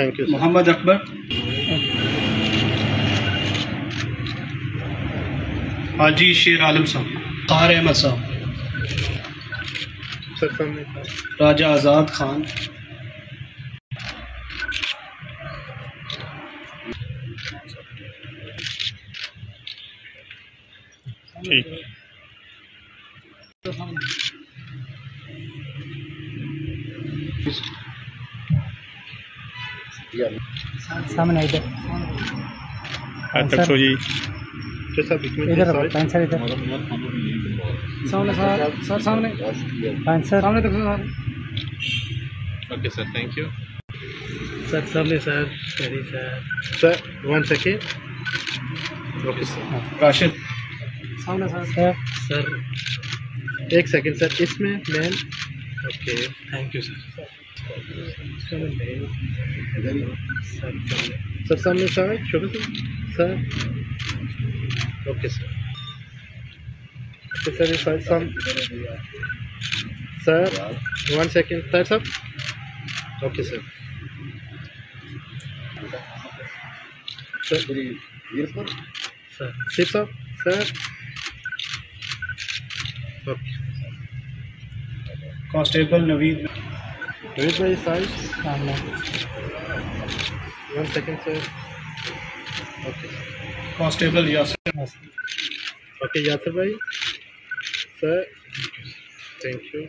Thank you. Mohammad Akbar, Haji Sher Alam साहब, car Ahmad साहब, sir सामने। राजा आज़ाद खान, ठीक। सामने इधर तक जी इधर आंसर इधर सामने सर सामने आंसर सामने तक sir. Okay sir, thank you sir सामने sir sir sir. 1 second. Okay sir. Rashid, सामने सर सर 1 सेकेंड सर, इसमें मैन। Okay thank you sir. Sir सामने सर, शुक्र sir. Okay sir. Okay sir, sir sir 1 second sir सब। Okay sir. Sir सिर्फ साहब sir. Okay constable Naveed, Rohit भाई side. सामने 1 second sir. Okay constable Yasir, okay Yasir भाई सर, थैंक यू।